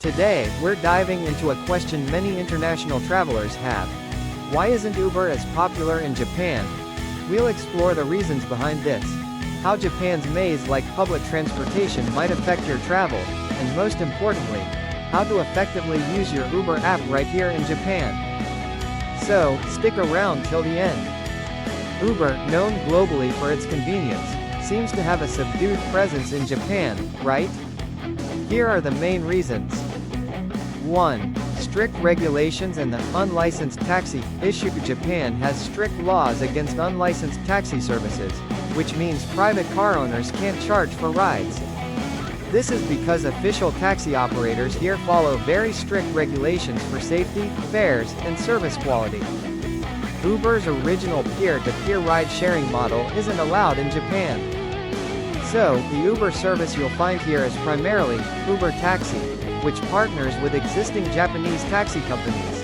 Today, we're diving into a question many international travelers have. Why isn't Uber as popular in Japan? We'll explore the reasons behind this, how Japan's maze-like public transportation might affect your travel, and most importantly, how to effectively use your Uber app right here in Japan. So, stick around till the end. Uber, known globally for its convenience, seems to have a subdued presence in Japan, right? Here are the main reasons. 1. Strict regulations and the unlicensed taxi issue. Japan has strict laws against unlicensed taxi services, which means private car owners can't charge for rides. This is because official taxi operators here follow very strict regulations for safety, fares, and service quality. Uber's original peer-to-peer ride-sharing model isn't allowed in Japan. So, the Uber service you'll find here is primarily Uber Taxi, which partners with existing Japanese taxi companies.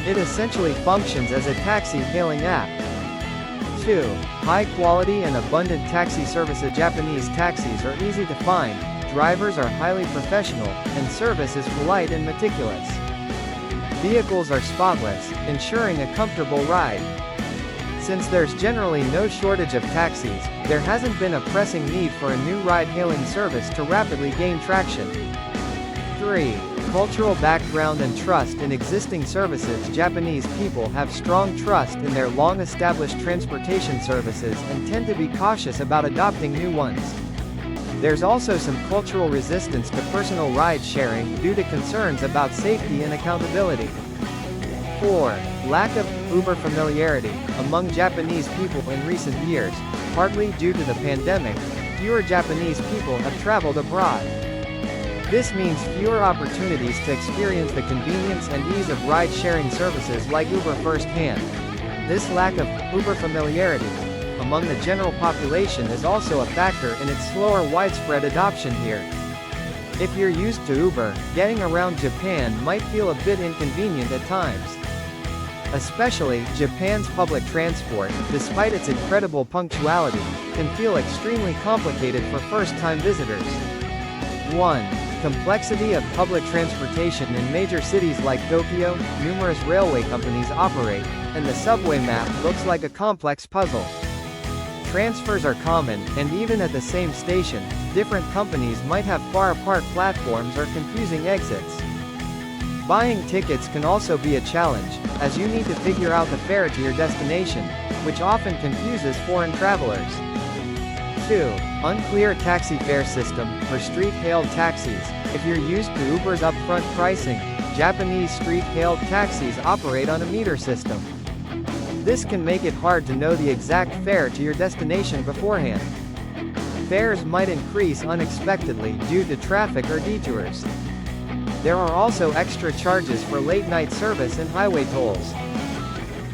It essentially functions as a taxi-hailing app. 2. High-quality and abundant taxi services. Japanese taxis are easy to find, drivers are highly professional, and service is polite and meticulous. Vehicles are spotless, ensuring a comfortable ride. Since there's generally no shortage of taxis, there hasn't been a pressing need for a new ride-hailing service to rapidly gain traction. 3. Cultural background and trust in existing services. Japanese people have strong trust in their long-established transportation services and tend to be cautious about adopting new ones. There's also some cultural resistance to personal ride-sharing due to concerns about safety and accountability. 4. Lack of Uber familiarity among Japanese people in recent years, partly due to the pandemic. Fewer Japanese people have traveled abroad. This means fewer opportunities to experience the convenience and ease of ride-sharing services like Uber firsthand. This lack of Uber familiarity among the general population is also a factor in its slower widespread adoption here. If you're used to Uber, getting around Japan might feel a bit inconvenient at times. Especially, Japan's public transport, despite its incredible punctuality, can feel extremely complicated for first-time visitors. 1. Complexity of public transportation. In major cities like Tokyo, numerous railway companies operate, and the subway map looks like a complex puzzle. Transfers are common, and even at the same station, different companies might have far-apart platforms or confusing exits. Buying tickets can also be a challenge, as you need to figure out the fare to your destination, which often confuses foreign travelers. 2. Unclear taxi fare system. For street-hailed taxis, if you're used to Uber's upfront pricing, Japanese street-hailed taxis operate on a meter system. This can make it hard to know the exact fare to your destination beforehand. Fares might increase unexpectedly due to traffic or detours. There are also extra charges for late-night service and highway tolls.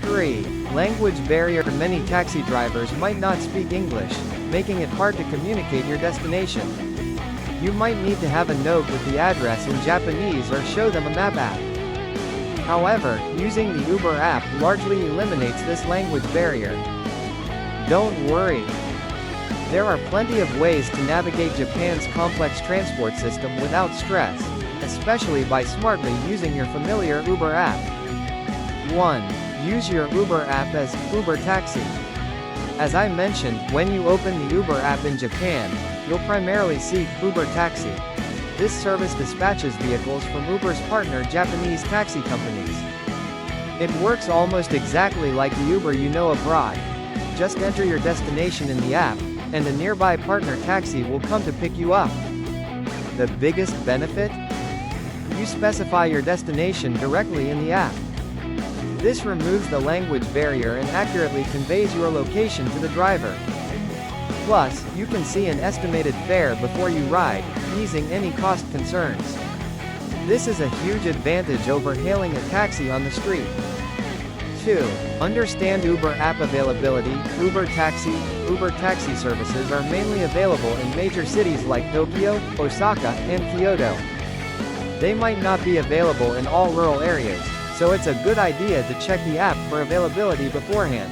3. Language barrier. Many taxi drivers might not speak English, making it hard to communicate your destination. You might need to have a note with the address in Japanese or show them a map app. However, using the Uber app largely eliminates this language barrier. Don't worry. There are plenty of ways to navigate Japan's complex transport system without stress, especially by smartly using your familiar Uber app. 1. Use your Uber app as Uber Taxi. As I mentioned, when you open the Uber app in Japan, you'll primarily see Uber Taxi. This service dispatches vehicles from Uber's partner Japanese taxi companies. It works almost exactly like the Uber you know abroad. Just enter your destination in the app, and a nearby partner taxi will come to pick you up. The biggest benefit? You specify your destination directly in the app. This removes the language barrier and accurately conveys your location to the driver. Plus, you can see an estimated fare before you ride, easing any cost concerns. This is a huge advantage over hailing a taxi on the street. 2. Understand Uber app availability. Uber taxi services are mainly available in major cities like Tokyo, Osaka, and Kyoto. They might not be available in all rural areas, so it's a good idea to check the app for availability beforehand.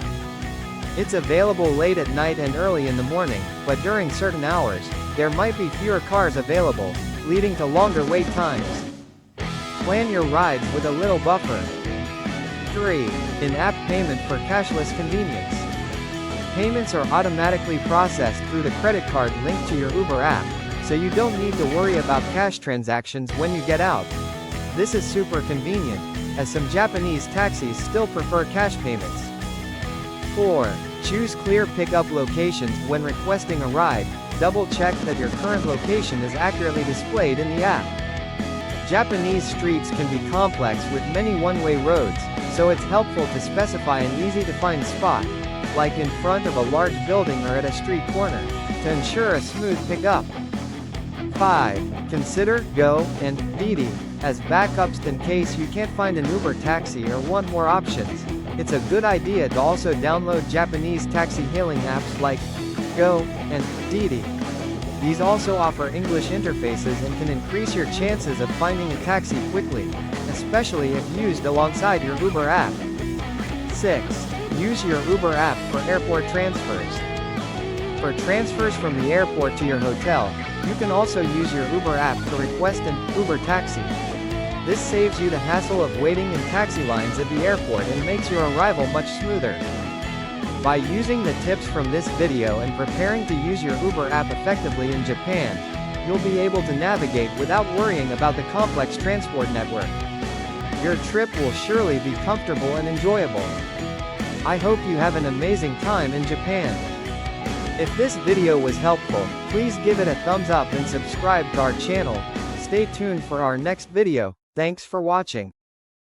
It's available late at night and early in the morning, but during certain hours, there might be fewer cars available, leading to longer wait times. Plan your rides with a little buffer. 3. In-app payment for cashless convenience. Payments are automatically processed through the credit card linked to your Uber app, so you don't need to worry about cash transactions when you get out. This is super convenient, as some Japanese taxis still prefer cash payments. 4. Choose clear pickup locations when requesting a ride. Double-check that your current location is accurately displayed in the app. Japanese streets can be complex with many one-way roads, so it's helpful to specify an easy-to-find spot, like in front of a large building or at a street corner, to ensure a smooth pickup. 5. Consider Go and Didi as backups in case you can't find an Uber taxi or want more options. It's a good idea to also download Japanese taxi hailing apps like Go and Didi. These also offer English interfaces and can increase your chances of finding a taxi quickly, especially if used alongside your Uber app. 6. Use your Uber app for airport transfers. For transfers from the airport to your hotel, you can also use your Uber app to request an Uber taxi. This saves you the hassle of waiting in taxi lines at the airport and makes your arrival much smoother. By using the tips from this video and preparing to use your Uber app effectively in Japan, you'll be able to navigate without worrying about the complex transport network. Your trip will surely be comfortable and enjoyable. I hope you have an amazing time in Japan. If this video was helpful, please give it a thumbs up and subscribe to our channel. Stay tuned for our next video. Thanks for watching.